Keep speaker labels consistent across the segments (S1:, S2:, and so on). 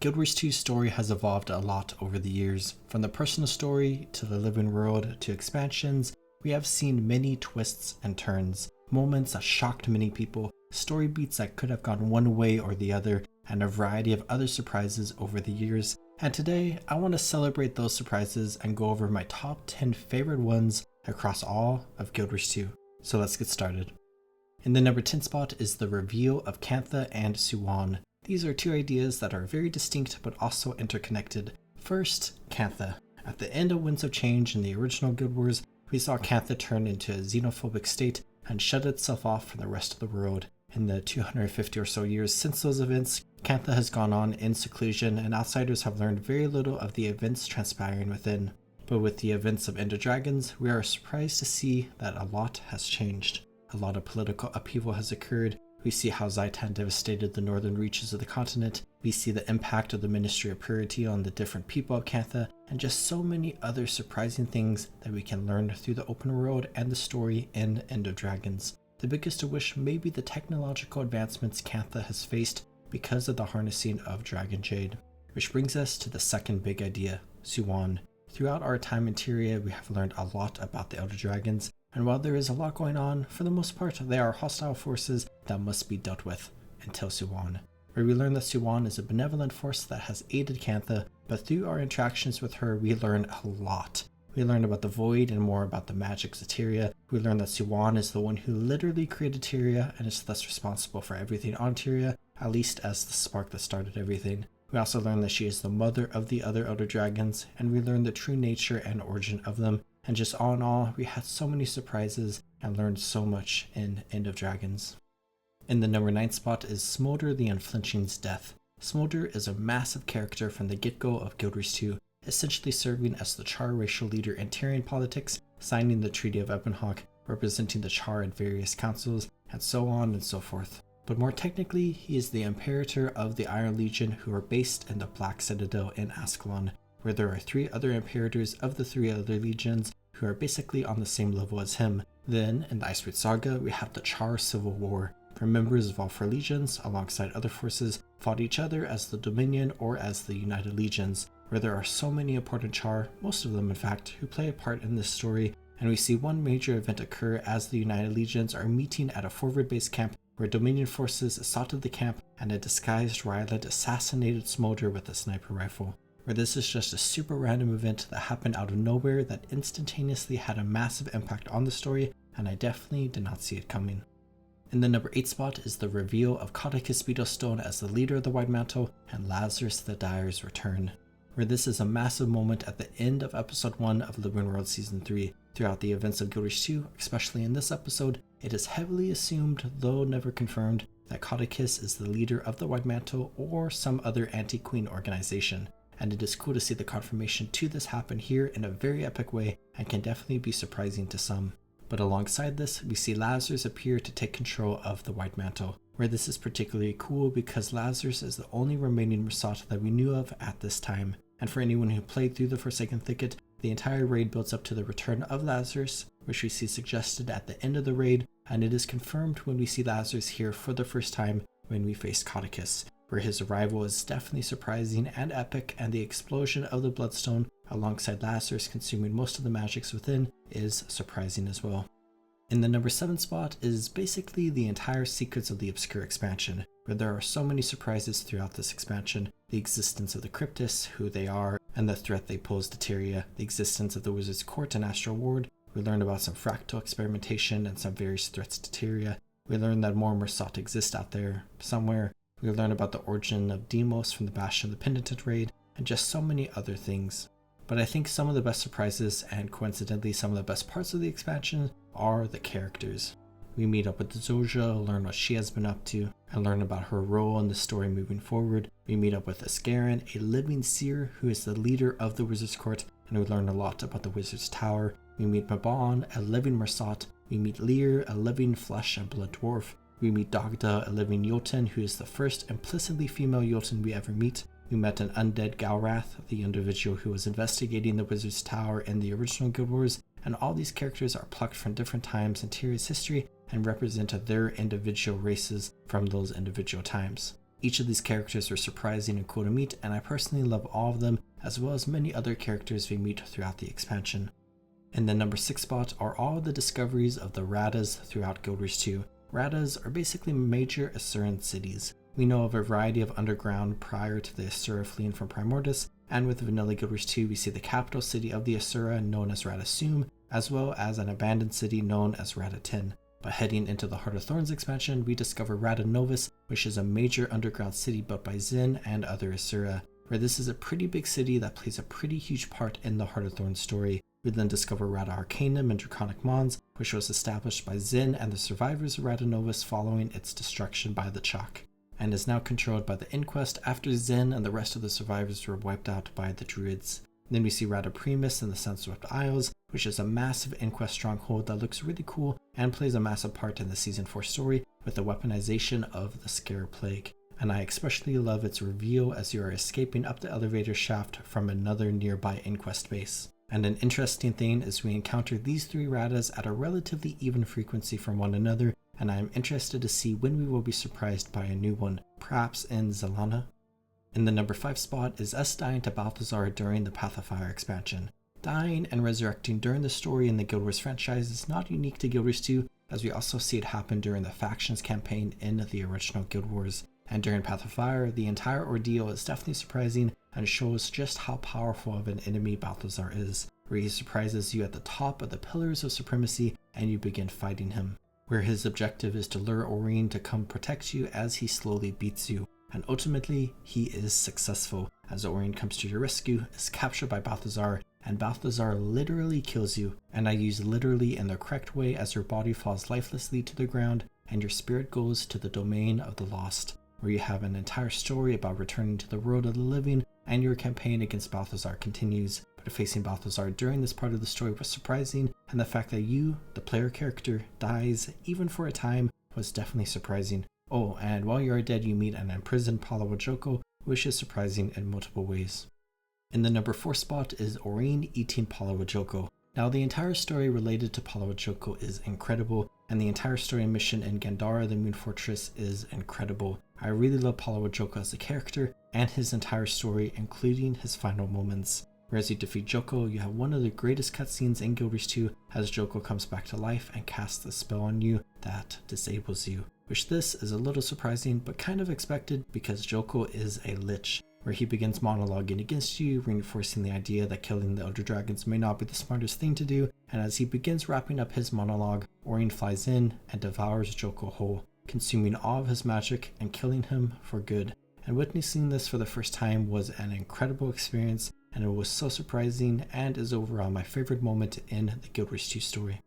S1: Guild Wars 2's story has evolved a lot over the years. From the personal story to the living world to expansions, we have seen many twists and turns, moments that shocked many people, story beats that could have gone one way or the other, and a variety of other surprises over the years. And today, I want to celebrate those surprises and go over my top 10 favorite ones across all of Guild Wars 2. So let's get started. In the number 10 spot is the reveal of Cantha and Soo-Won. These are two ideas that are very distinct but also interconnected. First, Cantha. At the end of Winds of Change in the original Guild Wars, we saw Cantha turn into a xenophobic state and shut itself off from the rest of the world. In the 250 or so years since those events, Cantha has gone on in seclusion and outsiders have learned very little of the events transpiring within. But with the events of End of Dragons, we are surprised to see that a lot has changed. A lot of political upheaval has occurred. We see how Zaitan devastated the northern reaches of the continent. We see the impact of the Ministry of Purity on the different people of Cantha, and just so many other surprising things that we can learn through the open world and the story in End of Dragons. The biggest of which may be the technological advancements Cantha has faced because of the harnessing of Dragon Jade. Which brings us to the second big idea, Soo-Won. Throughout our time in Tyria, we have learned a lot about the Elder Dragons, and while there is a lot going on, for the most part, they are hostile forces that must be dealt with, until Soo-Won, where we learn that Soo-Won is a benevolent force that has aided Cantha, but through our interactions with her, we learn a lot. We learn about the Void and more about the magics of Tyria. We learn that Soo-Won is the one who literally created Tyria and is thus responsible for everything on Tyria, at least as the spark that started everything. We also learn that she is the mother of the other Elder Dragons, and we learn the true nature and origin of them. And just all in all, we had so many surprises and learned so much in End of Dragons. In the number 9 spot is Smodur the Unflinching's death. Smodur is a massive character from the get-go of Guild Wars 2, essentially serving as the Char racial leader in Tyrian politics, signing the Treaty of Ebonhawk, representing the Char at various councils, and so on and so forth. But more technically, he is the Imperator of the Iron Legion who are based in the Black Citadel in Ascalon, where there are 3 other Imperators of the 3 other legions who are basically on the same level as him. Then, in the Icebreath Saga, we have the Char Civil War, where members of all 4 legions, alongside other forces, fought each other as the Dominion or as the United Legions, where there are so many important Char, most of them in fact, who play a part in this story, and we see one major event occur as the United Legions are meeting at a forward base camp where Dominion forces assaulted the camp and a disguised Ryland assassinated Smodur with a sniper rifle. Where this is just a super random event that happened out of nowhere that instantaneously had a massive impact on the story, and I definitely did not see it coming. In the number 8 spot is the reveal of Caudecus Beetlestone as the leader of the White Mantle and Lazarus the Dyer's return. Where this is a massive moment at the end of episode 1 of Living World Season 3. Throughout the events of Guild Wars 2, especially in this episode, it is heavily assumed, though never confirmed, that Caudecus is the leader of the White Mantle or some other anti-queen organization. And it is cool to see the confirmation to this happen here in a very epic way and can definitely be surprising to some. But alongside this, we see Lazarus appear to take control of the White Mantle, where this is particularly cool because Lazarus is the only remaining Mrsat that we knew of at this time. And for anyone who played through the Forsaken Thicket, the entire raid builds up to the return of Lazarus, which we see suggested at the end of the raid, and it is confirmed when we see Lazarus here for the first time when we face Caudecus, where his arrival is definitely surprising and epic, and the explosion of the Bloodstone alongside Lazarus consuming most of the magics within is surprising as well. In the number 7 spot is basically the entire Secrets of the Obscure expansion, where there are so many surprises throughout this expansion. The existence of the Cryptus, who they are, and the threat they pose to Tyria, the existence of the Wizard's Court and Astral Ward. We learn about some fractal experimentation and some various threats to Tyria. We learn that more Mrsat exist out there somewhere. We learn about the origin of Deimos from the Bastion of the Penitent raid, and just so many other things. But I think some of the best surprises, and coincidentally some of the best parts of the expansion, are the characters. We meet up with Zoja, learn what she has been up to, and learn about her role in the story moving forward. We meet up with Ascaran, a living seer who is the leader of the Wizard's Court, and we learn a lot about the Wizard's Tower. We meet Mabon, a living Mrsat. We meet Lear, a living flesh and blood dwarf. We meet Dagda, a living Jotun, who is the first implicitly female Jotun we ever meet. We met an undead Galrath, the individual who was investigating the Wizard's Tower in the original Guild Wars, and all these characters are plucked from different times in Tyria's history and represent their individual races from those individual times. Each of these characters are surprising and cool to meet, and I personally love all of them, as well as many other characters we meet throughout the expansion. In the number 6 spot are all the discoveries of the Ratas throughout Guild Wars 2. Ratas are basically major Asuran cities. We know of a variety of underground prior to the Asura fleeing from Primordus, and with Vanilla Guild Wars 2 we see the capital city of the Asura known as Ratasum, as well as an abandoned city known as Ratatin. But heading into the Heart of Thorns expansion, we discover Rata Novus, which is a major underground city built by Xin and other Asura, where this is a pretty big city that plays a pretty huge part in the Heart of Thorns story. We then discover Rata Arcanum and Draconic Mons, which was established by Xin and the survivors of Rata Novus following its destruction by the Chalk, and is now controlled by the Inquest after Xin and the rest of the survivors were wiped out by the Druids. Then we see Rata Primus in the Sunswept Isles, which is a massive Inquest stronghold that looks really cool and plays a massive part in the Season 4 story with the weaponization of the Scare Plague. And I especially love its reveal as you are escaping up the elevator shaft from another nearby Inquest base. And an interesting thing is we encounter these 3 Ratas at a relatively even frequency from one another, and I am interested to see when we will be surprised by a new one, perhaps in Zelana. In the number 5 spot is us dying to Balthazar during the Path of Fire expansion. Dying and resurrecting during the story in the Guild Wars franchise is not unique to Guild Wars 2, as we also see it happen during the Factions campaign in the original Guild Wars. And during Path of Fire, the entire ordeal is definitely surprising and shows just how powerful of an enemy Balthazar is, where he surprises you at the top of the Pillars of Supremacy and you begin fighting him, where his objective is to lure Aurene to come protect you as he slowly beats you. And ultimately, he is successful, as Aurene comes to your rescue, is captured by Balthazar, and Balthazar literally kills you, and I use literally in the correct way as your body falls lifelessly to the ground and your spirit goes to the domain of the lost, where you have an entire story about returning to the world of the living, and your campaign against Balthazar continues. But facing Balthazar during this part of the story was surprising, and the fact that you, the player character, dies, even for a time, was definitely surprising. Oh, and while you are dead you meet an imprisoned Palawa Joko, which is surprising in multiple ways. In the number 4 spot is Aurene eating Palawa Joko. Now the entire story related to Palawa Joko is incredible, and the entire story mission in Gandhara the Moon Fortress is incredible. I really love Palawa Joko as a character, and his entire story, including his final moments. Whereas you defeat Joko, you have one of the greatest cutscenes in Guild Wars 2 as Joko comes back to life and casts a spell on you that disables you. Which this is a little surprising, but kind of expected because Joko is a lich, where he begins monologuing against you, reinforcing the idea that killing the Elder Dragons may not be the smartest thing to do, and as he begins wrapping up his monologue, Aurene flies in and devours Joko whole, consuming all of his magic and killing him for good. And witnessing this for the first time was an incredible experience, and it was so surprising and is overall my favorite moment in the Guild Wars 2 story.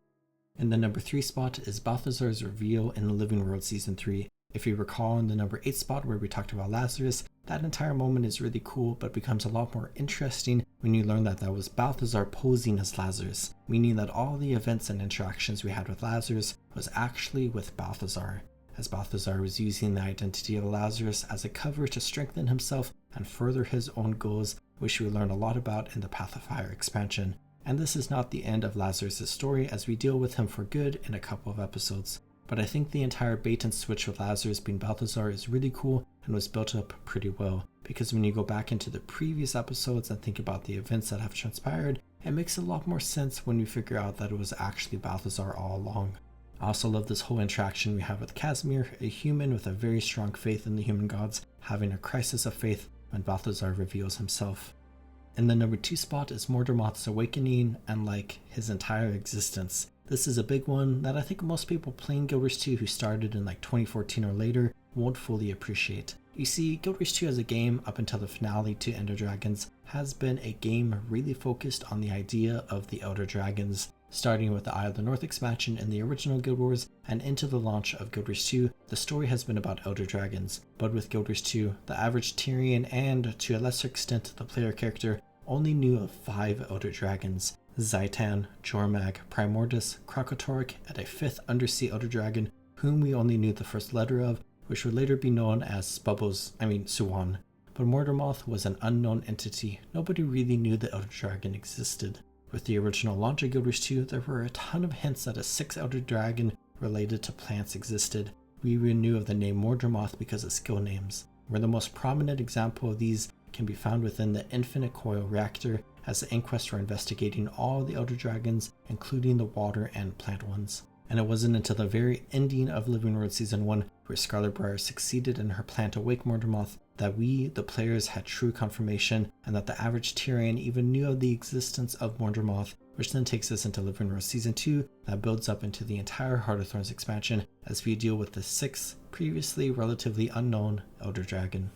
S1: In the number 3 spot is Balthazar's reveal in the Living World Season 3. If you recall in the number 8 spot where we talked about Lazarus, that entire moment is really cool but becomes a lot more interesting when you learn that that was Balthazar posing as Lazarus, meaning that all the events and interactions we had with Lazarus was actually with Balthazar, as Balthazar was using the identity of Lazarus as a cover to strengthen himself and further his own goals, which we learn a lot about in the Path of Fire expansion. And this is not the end of Lazarus' story, as we deal with him for good in a couple of episodes. But I think the entire bait and switch with Lazarus being Balthazar is really cool and was built up pretty well, because when you go back into the previous episodes and think about the events that have transpired, it makes a lot more sense when you figure out that it was actually Balthazar all along. I also love this whole interaction we have with Casimir, a human with a very strong faith in the human gods, having a crisis of faith when Balthazar reveals himself. In the number 2 spot is Mordremoth's awakening and his entire existence. This is a big one that I think most people playing Guild Wars 2 who started in 2014 or later won't fully appreciate. You see, Guild Wars 2 as a game up until the finale to Ender Dragons has been a game really focused on the idea of the Elder Dragons, starting with the Isle of the North expansion in the original Guild Wars and into the launch of Guild Wars 2, the story has been about Elder Dragons. But with Guild Wars 2, the average Tyrian and, to a lesser extent, the player character only knew of 5 Elder Dragons: Zaitan, Jormag, Primordus, Krakatorrik, and a 5th undersea Elder Dragon whom we only knew the first letter of, which would later be known as Soo-Won. But Mordremoth was an unknown entity. Nobody really knew the Elder Dragon existed. With the original launch of Guild Wars 2, there were a ton of hints that a 6th Elder Dragon related to plants existed. We even knew of the name Mordremoth because of skill names. where the most prominent example of these can be found within the Infinite Coil reactor, as the Inquest were investigating all the Elder Dragons, including the water and plant ones. And it wasn't until the very ending of Living World Season 1, where Scarlet Briar succeeded in her plan to wake Mordremoth, that we, the players, had true confirmation, and that the average Tyrian even knew of the existence of Mordremoth, which then takes us into Living World Season 2, that builds up into the entire Heart of Thorns expansion as we deal with the 6th, previously relatively unknown Elder Dragon.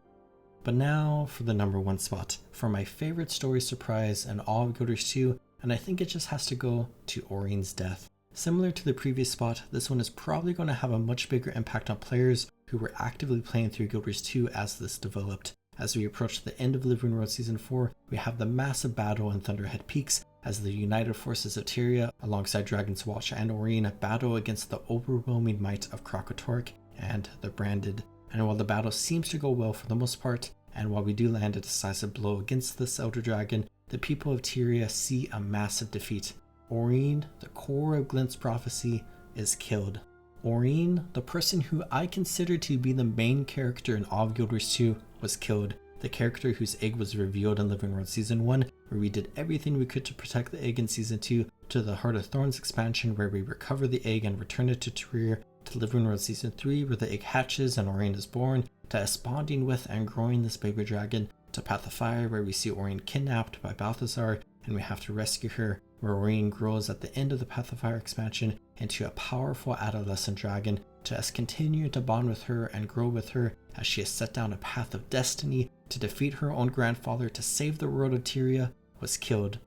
S1: But now for the number 1 spot, for my favorite story surprise in all of Guild Wars 2, and I think it just has to go to Aurene's death. Similar to the previous spot, this one is probably going to have a much bigger impact on players who were actively playing through Guild Wars 2 as this developed. As we approach the end of Living World Season 4, we have the massive battle in Thunderhead Peaks as the united forces of Tyria, alongside Dragon's Watch and Aurene, battle against the overwhelming might of Krakatork and the Branded. And while the battle seems to go well for the most part, and while we do land a decisive blow against this Elder Dragon, the people of Tyria see a massive defeat. Aurene, the core of Glint's prophecy, is killed. Aurene, the person who I consider to be the main character in all of Guild Wars 2, was killed. The character whose egg was revealed in Living World Season 1, where we did everything we could to protect the egg in Season 2, to the Heart of Thorns expansion, where we recover the egg and return it to Tyria, to Living World Season 3, where the egg hatches and Aurene is born, to us bonding with and growing this baby dragon, to Path of Fire, where we see Aurene kidnapped by Balthazar and we have to rescue her, where Aurene grows at the end of the Path of Fire expansion into a powerful adolescent dragon, to us continue to bond with her and grow with her as she has set down a path of destiny to defeat her own grandfather to save the world of Tyria, was killed.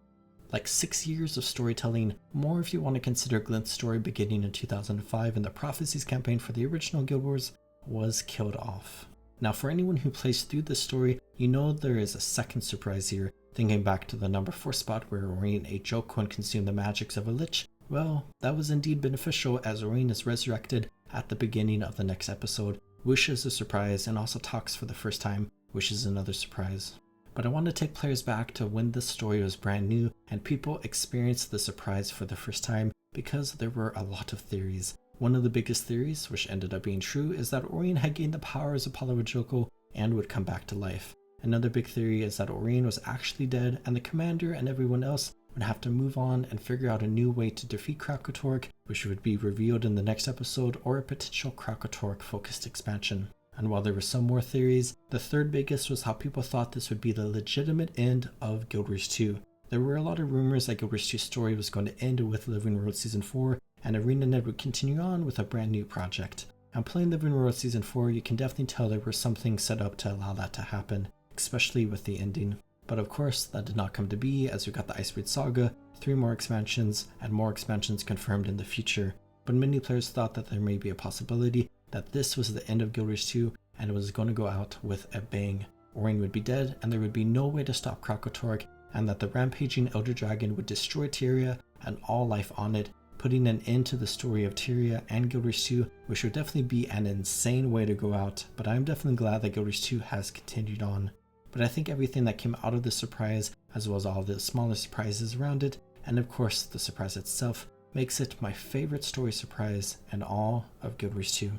S1: Like 6 years of storytelling, more if you want to consider Glint's story beginning in 2005 and the Prophecies campaign for the original Guild Wars, was killed off. Now for anyone who plays through this story, you know there is a second surprise here. Thinking back to the number 4 spot where Aurene ate Joko and consumed the magics of a lich, well, that was indeed beneficial as Aurene is resurrected at the beginning of the next episode. Wish is a surprise and also talks for the first time, which is another surprise. But I want to take players back to when this story was brand new and people experienced the surprise for the first time, because there were a lot of theories. One of the biggest theories, which ended up being true, is that Aurene had gained the powers of Palawa Joko and would come back to life. Another big theory is that Aurene was actually dead and the commander and everyone else would have to move on and figure out a new way to defeat Krakatork, which would be revealed in the next episode, or a potential Krakatork focused expansion. And while there were some more theories, the third biggest was how people thought this would be the legitimate end of Guild Wars 2. There were a lot of rumors that Guild Wars 2's story was going to end with Living World Season 4, and ArenaNet would continue on with a brand new project. And playing Living World Season 4, you can definitely tell there were some things set up to allow that to happen, especially with the ending. But of course, that did not come to be, as we got the Iceblade Saga, 3 more expansions, and more expansions confirmed in the future. But many players thought that there may be a possibility that this was the end of Guild Wars 2, and it was going to go out with a bang. Aurene would be dead, and there would be no way to stop Krakatork, and that the rampaging Elder Dragon would destroy Tyria and all life on it, putting an end to the story of Tyria and Guild Wars 2, which would definitely be an insane way to go out, but I'm definitely glad that Guild Wars 2 has continued on. But I think everything that came out of this surprise, as well as all the smaller surprises around it, and of course the surprise itself, makes it my favorite story surprise in all of Guild Wars 2.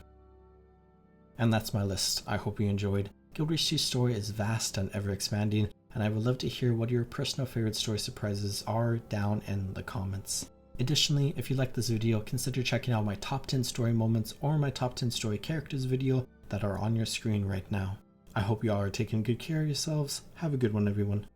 S1: And that's my list. I hope you enjoyed. Guild Wars 2's story is vast and ever expanding, and I would love to hear what your personal favorite story surprises are down in the comments. Additionally, if you like this video, consider checking out my top 10 story moments or my top 10 story characters video that are on your screen right now. I hope you all are taking good care of yourselves. Have a good one, everyone.